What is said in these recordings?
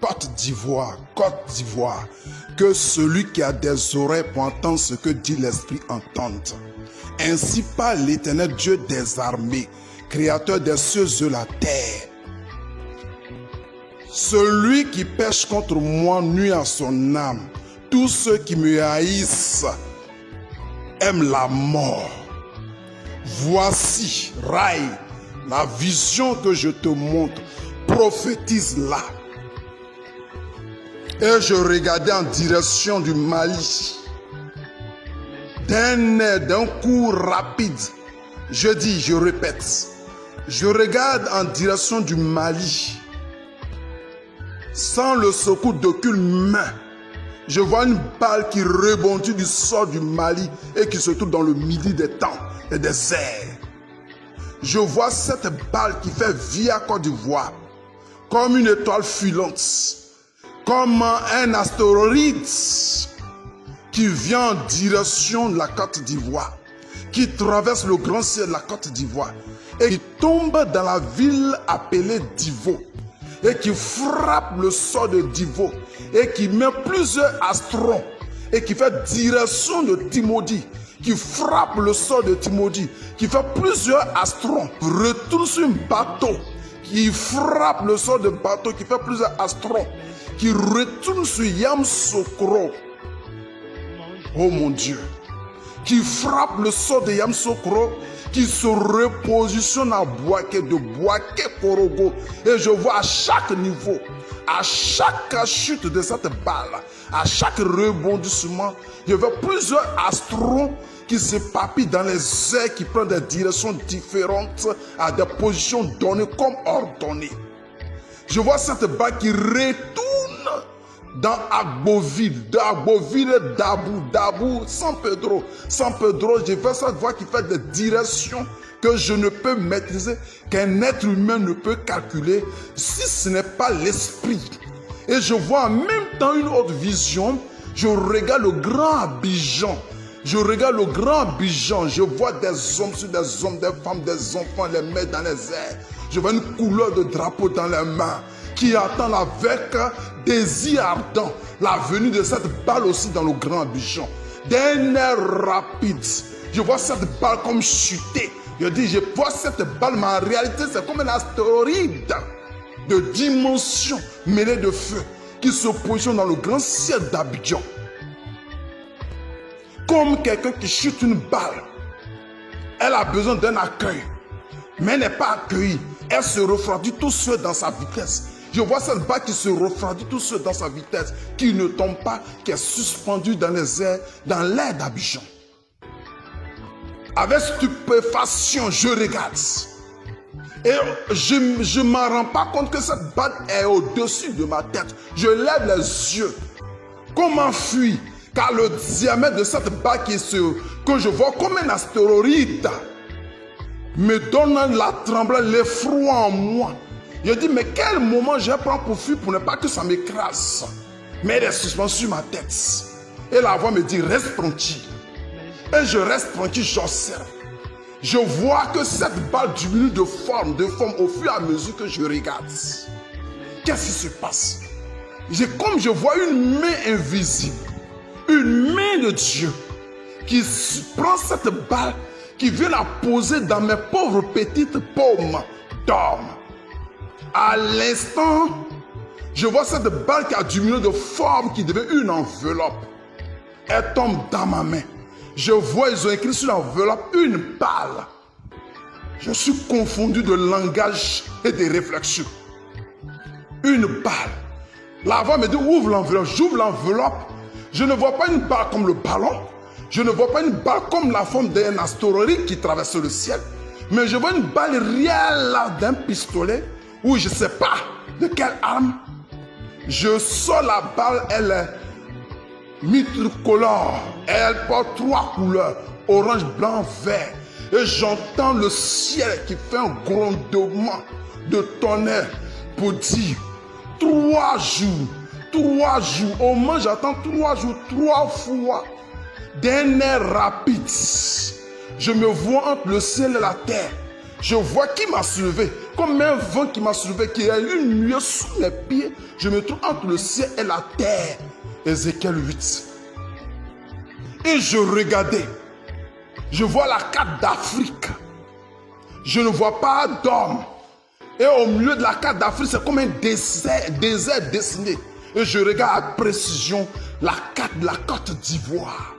Côte d'Ivoire, Côte d'Ivoire, que celui qui a des oreilles pour entendre ce que dit l'Esprit entende. Ainsi parle l'Éternel Dieu des armées, créateur des cieux et de la terre. Celui qui pêche contre moi nuit à son âme. Tous ceux qui me haïssent aiment la mort. Voici, Rai, la vision que je te montre, prophétise-la. Et je regardais en direction du Mali. D'un coup rapide, je dis, je répète, je regarde en direction du Mali. Sans le secours d'aucune main, je vois une balle qui rebondit du sol du Mali et qui se trouve dans le milieu des temps et des airs. Je vois cette balle qui fait via Côte d'Ivoire, comme une étoile filante, comme un astéroïde qui vient en direction de la Côte d'Ivoire, qui traverse le grand ciel de la Côte d'Ivoire et qui tombe dans la ville appelée Divo et qui frappe le sol de Divo et qui met plusieurs astrons et qui fait direction de Timodi, qui frappe le sol de Timodi, qui fait plusieurs astrons, retourne sur un bateau, qui frappe le sol de bateau, qui fait plusieurs astrons, qui retourne sur Yamoussoukro. Oh mon Dieu, qui frappe le sol de Yamoussoukro, qui se repositionne à Bouaké, de Bouaké Korogo. Et je vois à chaque niveau, à chaque chute de cette balle, à chaque rebondissement, je vois plusieurs astrons qui s'éparpillent dans les airs, qui prennent des directions différentes, à des positions données comme ordonnées. Je vois cette balle qui retourne dans Agboville, Dabou, San Pedro, je vois cette voix qui fait des directions que je ne peux maîtriser, qu'un être humain ne peut calculer, si ce n'est pas l'esprit. Et je vois en même temps une autre vision, je regarde le grand Abidjan, je vois des hommes sur des hommes, des femmes, des enfants, les mettre dans les airs. Je vois une couleur de drapeau dans les mains qui attend avec désir ardent la venue de cette balle aussi dans le grand Abidjan. D'un air rapide, je vois cette balle comme chuter. Je vois cette balle, mais en réalité c'est comme un astéroïde de dimension mêlée de feu qui se positionne dans le grand ciel d'Abidjan. Comme quelqu'un qui chute une balle, elle a besoin d'un accueil, mais elle n'est pas accueillie. Elle se refroidit tout seul dans sa vitesse. Je vois cette balle qui se refroidit tout seul dans sa vitesse, qui ne tombe pas, qui est suspendue dans les airs, dans l'air d'Abidjan. Avec stupéfaction, je regarde. Et je ne m'en rends pas compte que cette balle est au-dessus de ma tête. Je lève les yeux. Comment fuir? Car le diamètre de cette balle que je vois comme un astéroïde me donne la tremblade, l'effroi en moi. Je dis, mais quel moment je prends pour fuir pour ne pas que ça m'écrase? Mais elle est suspendue sur ma tête. Et la voix me dit, reste tranquille. Et je reste tranquille, j'observe. Je vois que cette balle diminue de forme au fur et à mesure que je regarde. Qu'est-ce qui se passe? Comme je vois une main invisible, une main de Dieu qui prend cette balle, qui vient la poser dans mes pauvres petites paumes d'homme. À l'instant, je vois cette balle qui a diminué de forme, qui devient une enveloppe. Elle tombe dans ma main. Je vois, ils ont écrit sur l'enveloppe une balle. Je suis confondu de langage et de réflexion. Une balle. La voix me dit, ouvre l'enveloppe. J'ouvre l'enveloppe. Je ne vois pas une balle comme le ballon. Je ne vois pas une balle comme la forme d'un astéroïde qui traverse le ciel. Mais je vois une balle réelle d'un pistolet, ou je ne sais pas de quelle arme. Je sors la balle, elle est multicolore. Elle porte 3 couleurs, orange, blanc, vert. Et j'entends le ciel qui fait un grondement de tonnerre pour dire 3 jours. 3 jours. Au moins, j'attends 3 jours, 3 fois. D'un air rapide. Je me vois entre le ciel et la terre. Je vois qui m'a soulevé, comme un vent qui m'a soulevé, qui a une nuée sous mes pieds. Je me trouve entre le ciel et la terre. Ézéchiel 8. Et je regardais. Je vois la carte d'Afrique. Je ne vois pas d'homme. Et au milieu de la carte d'Afrique, c'est comme un désert dessiné. Et je regarde à précision la carte de la Côte d'Ivoire.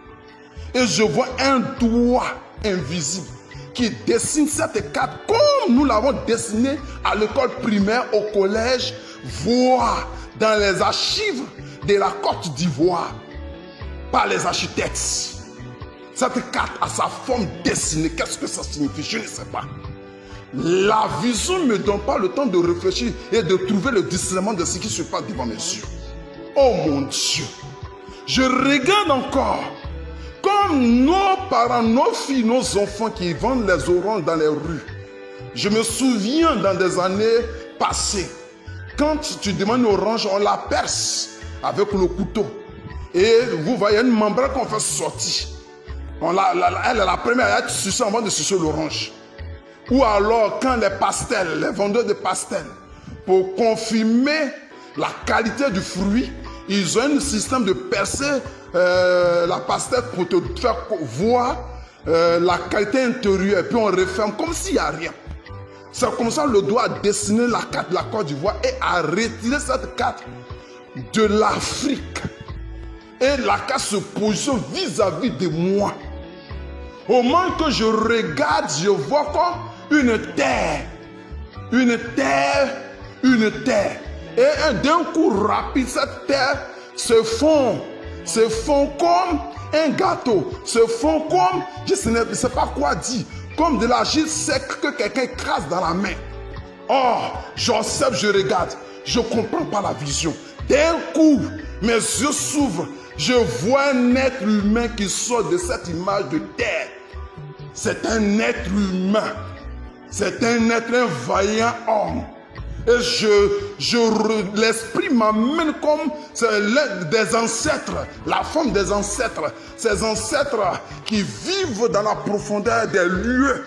Et je vois un doigt invisible qui dessine cette carte comme nous l'avons dessinée à l'école primaire, au collège, voire dans les archives de la Côte d'Ivoire par les architectes. Cette carte a sa forme dessinée. Qu'est-ce que ça signifie? Je ne sais pas. La vision ne me donne pas le temps de réfléchir et de trouver le discernement de ce qui se passe devant mes yeux. Oh mon Dieu! Je regarde encore comme nos parents, nos filles, nos enfants qui vendent les oranges dans les rues. Je me souviens dans des années passées, quand tu demandes une orange, on la perce avec le couteau. Et vous voyez une membrane qu'on fait sortir. Elle est la première à être sucée avant de sucer l'orange. Ou alors quand les pastels, les vendeurs de pastels, pour confirmer la qualité du fruit, ils ont un système de percer la pastèque pour te faire voir la qualité intérieure. Et puis on referme comme s'il n'y a rien. C'est comme ça le doigt a dessiné la carte de la Côte d'Ivoire et a retiré cette carte de l'Afrique. Et la carte se positionne vis-à-vis de moi. Au moment que je regarde, je vois comme une terre. Une terre. Une terre. Et d'un coup rapide, cette terre se fond comme un gâteau, se fond comme, je ne sais pas quoi dire, comme de l'argile sec que quelqu'un écrase dans la main. Oh, j'observe, je regarde, je ne comprends pas la vision. D'un coup, mes yeux s'ouvrent, je vois un être humain qui sort de cette image de terre. C'est un être humain, c'est un vaillant homme. Et l'esprit m'amène comme des ancêtres, la forme des ancêtres, ces ancêtres qui vivent dans la profondeur des lieux,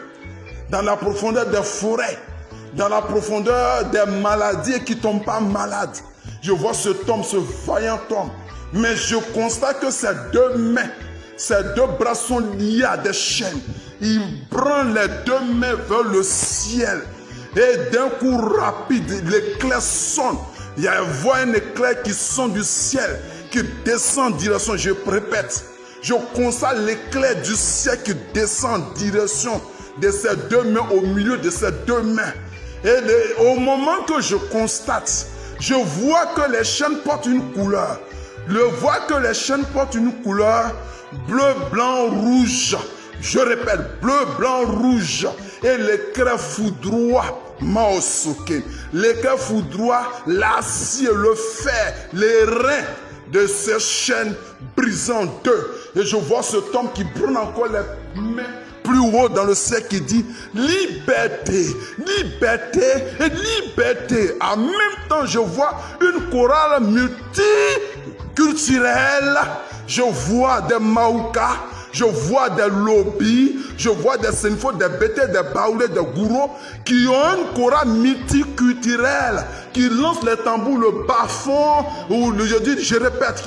dans la profondeur des forêts, dans la profondeur des maladies et qui ne tombent pas malades. Je vois cet homme, ce vaillant homme, mais je constate que ses deux mains, ses deux bras sont liés à des chaînes. Il prend les deux mains vers le ciel. Et d'un coup rapide, l'éclair sonne. Il y a un éclair qui sonne du ciel, qui descend en direction. Je répète, je constate l'éclair du ciel qui descend en direction de ces deux mains, au milieu de ces deux mains. Et au moment que je constate, je vois que les chaînes portent une couleur. Je vois que les chaînes portent une couleur bleu, blanc, rouge. Je répète, bleu, blanc, rouge. Et l'éclair foudroie Maosuke. L'éclair foudroie l'acier, le fer, les reins de ces chaînes brisant deux. Et je vois cet homme qui prend encore les mains plus haut dans le ciel qui dit liberté, liberté et liberté. En même temps, je vois une chorale multiculturelle. Je vois des maoukas. Je vois des lobbies, je vois des sinfos, des bétés, des baoulés, des gourous qui ont une chorale multiculturelle, qui lancent les tambours, le bas-fond, ou je répète,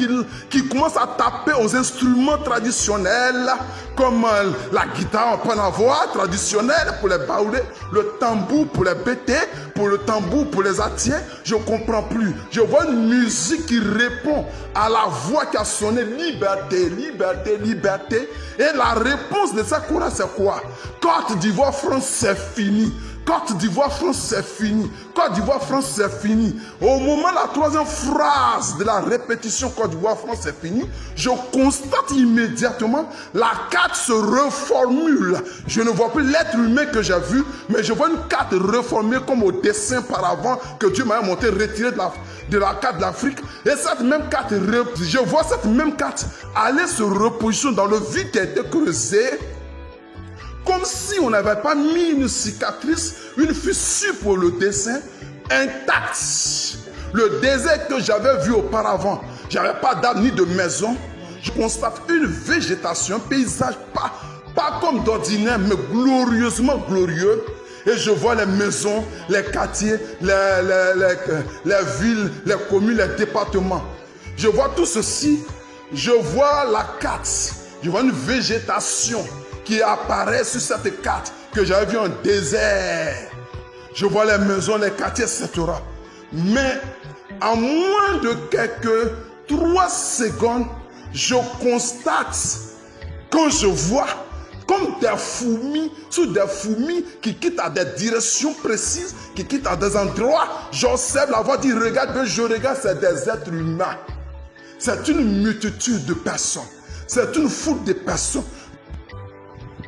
qui commencent à taper aux instruments traditionnels, comme la guitare en panavoie traditionnelle pour les baoulés, le tambour pour les bétés, pour le tambour pour les atiens. Je ne comprends plus. Je vois une musique qui répond à la voix qui a sonné liberté, liberté, liberté. Et la réponse de cette chorale, c'est quoi? Côte d'Ivoire, France, c'est fini. Côte d'Ivoire, France, c'est fini. Côte d'Ivoire, France, c'est fini. Au moment de la troisième phrase de la répétition Côte d'Ivoire, France, c'est fini, je constate immédiatement la carte se reformule. Je ne vois plus l'être humain que j'ai vu, mais je vois une carte reformée comme au dessin par avant que Dieu m'a montré, retirée de la carte de l'Afrique. Et cette même carte, je vois cette même carte aller se repositionner dans le vide qui a été creusé, comme si on n'avait pas mis une cicatrice, une fissure pour le dessin intact. Le désert que j'avais vu auparavant, j'avais pas d'arbre ni de maison. Je constate une végétation, un paysage pas comme d'ordinaire, mais glorieusement glorieux. Et je vois les maisons, les quartiers, les villes, les communes, les départements. Je vois tout ceci. Je vois la carte. Je vois une végétation qui apparaît sur cette carte que j'avais vue en désert. Je vois les maisons, les quartiers, etc. Mais en moins de quelques 3 secondes, je constate, quand je vois comme des fourmis, sous des fourmis qui quittent à des directions précises, qui quittent à des endroits, j'observe la voix dire regarde, je regarde, c'est des êtres humains. C'est une multitude de personnes. C'est une foule de personnes.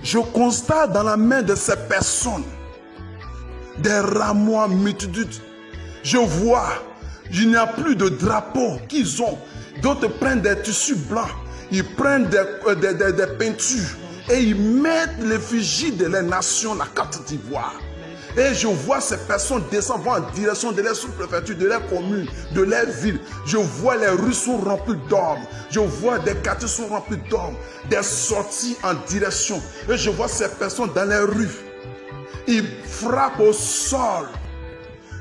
Je constate dans la main de ces personnes des rameaux en multitude. Je vois, il n'y a plus de drapeaux qu'ils ont. D'autres prennent des tissus blancs, ils prennent des peintures et ils mettent l'effigie de les nations, la Côte d'Ivoire. Et je vois ces personnes descendre en direction de leurs sous-préfectures, de leurs communes, de leurs villes. Je vois les rues sont remplies d'hommes. Je vois des quartiers sont remplis d'hommes. Des sorties en direction. Et je vois ces personnes dans les rues. Ils frappent au sol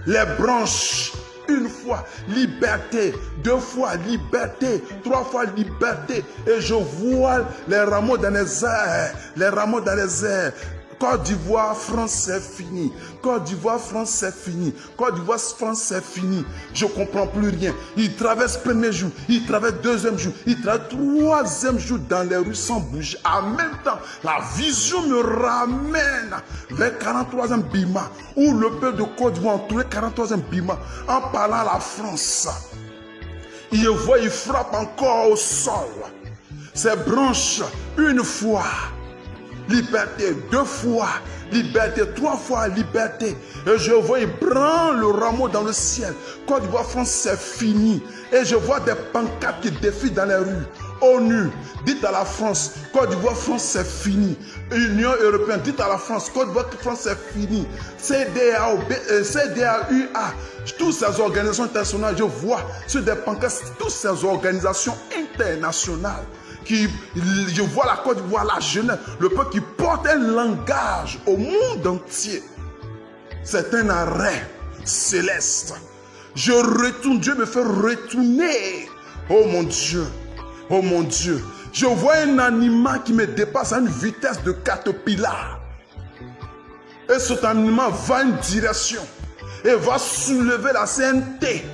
les branches. Une fois, liberté. 2 fois, liberté. 3 fois, liberté. Et je vois les rameaux dans les airs. Les rameaux dans les airs. Côte d'Ivoire, France, c'est fini. Côte d'Ivoire, France, c'est fini. Côte d'Ivoire, France, c'est fini. Je ne comprends plus rien. Il traverse le premier jour, il traverse le deuxième jour, il traverse le 3e jour dans les rues sans bouger. En même temps, la vision me ramène vers 43e Bima, où le peuple de Côte d'Ivoire entouré 43e Bima, en parlant à la France. Il voit, il frappe encore au sol. Ces branches, une fois. Liberté, 2 fois, liberté, 3 fois, liberté. Et je vois, il prend le rameau dans le ciel. Côte d'Ivoire, France, c'est fini. Et je vois des pancartes qui défilent dans les rues. ONU, dites à la France, Côte d'Ivoire, France, c'est fini. Union européenne, dites à la France, Côte d'Ivoire, France, c'est fini. CDAUA, toutes ces organisations internationales, je vois sur des pancartes, toutes ces organisations internationales. Je vois la Côte d'Ivoire, la jeunesse, le peuple qui porte un langage au monde entier. C'est un arrêt céleste. Je retourne, Dieu me fait retourner. Oh mon Dieu, oh mon Dieu. Je vois un animal qui me dépasse à une vitesse de caterpillar. Et cet animal va à une direction et va soulever la CNT.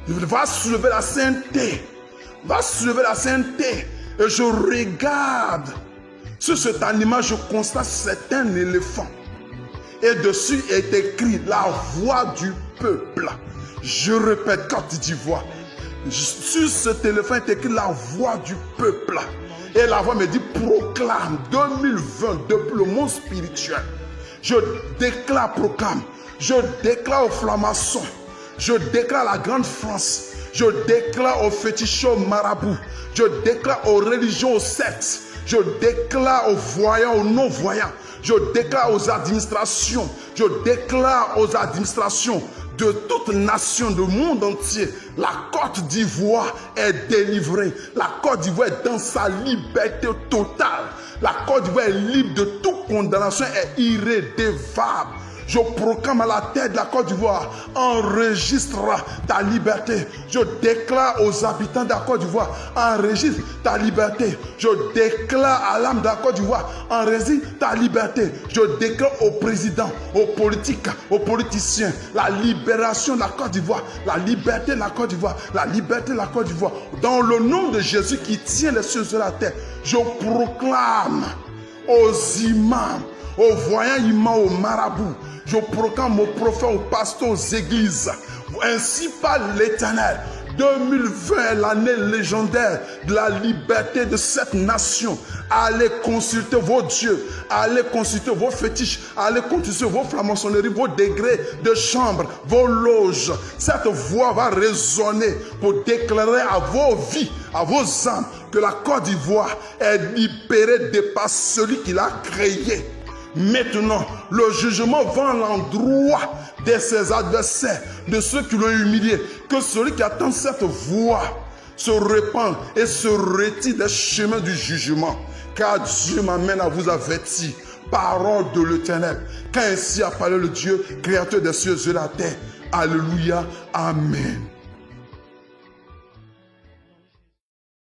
Il va soulever la CNT. Va soulever la sainteté. Et je regarde sur cet animal, je constate c'est un éléphant. Et dessus est écrit la voix du peuple. Je répète, Côte d'Ivoire. Sur cet éléphant est écrit la voix du peuple. Et la voix me dit proclame 2020 depuis le monde spirituel. Je déclare, proclame. Je déclare aux francs-maçons. Je déclare la grande France. Je déclare aux féticheurs marabouts. Je déclare aux religions, aux sectes. Je déclare aux voyants, aux non-voyants. Je déclare aux administrations. Je déclare aux administrations de toute nation du monde entier. La Côte d'Ivoire est délivrée. La Côte d'Ivoire est dans sa liberté totale. La Côte d'Ivoire est libre de toute condamnation et irrédévable. Je proclame à la tête de la Côte d'Ivoire, enregistre ta liberté. Je déclare aux habitants de la Côte d'Ivoire, enregistre ta liberté. Je déclare à l'âme de la Côte d'Ivoire, enregistre ta liberté. Je déclare aux présidents, aux politiques, aux politiciens, la libération de la Côte d'Ivoire, la liberté de la Côte d'Ivoire, la liberté de la Côte d'Ivoire. Dans le nom de Jésus qui tient les cieux sur la terre, je proclame aux imams, aux voyants imams, aux marabouts. Je proclame aux prophètes, aux pasteurs, aux églises. Ainsi parle l'Éternel. 2020 est l'année légendaire de la liberté de cette nation. Allez consulter vos dieux. Allez consulter vos fétiches. Allez consulter vos francs-maçonneries, vos degrés de chambre, vos loges. Cette voix va résonner pour déclarer à vos vies, à vos âmes, que la Côte d'Ivoire est libérée de par celui qui l'a créée. Maintenant, le jugement va à l'endroit de ses adversaires, de ceux qui l'ont humilié. Que celui qui attend cette voix se répand et se retire des chemins du jugement. Car Dieu m'amène à vous avertir. parole de l'Éternel. Car ainsi a parlé le Dieu, créateur des cieux et de la terre. Alléluia. Amen.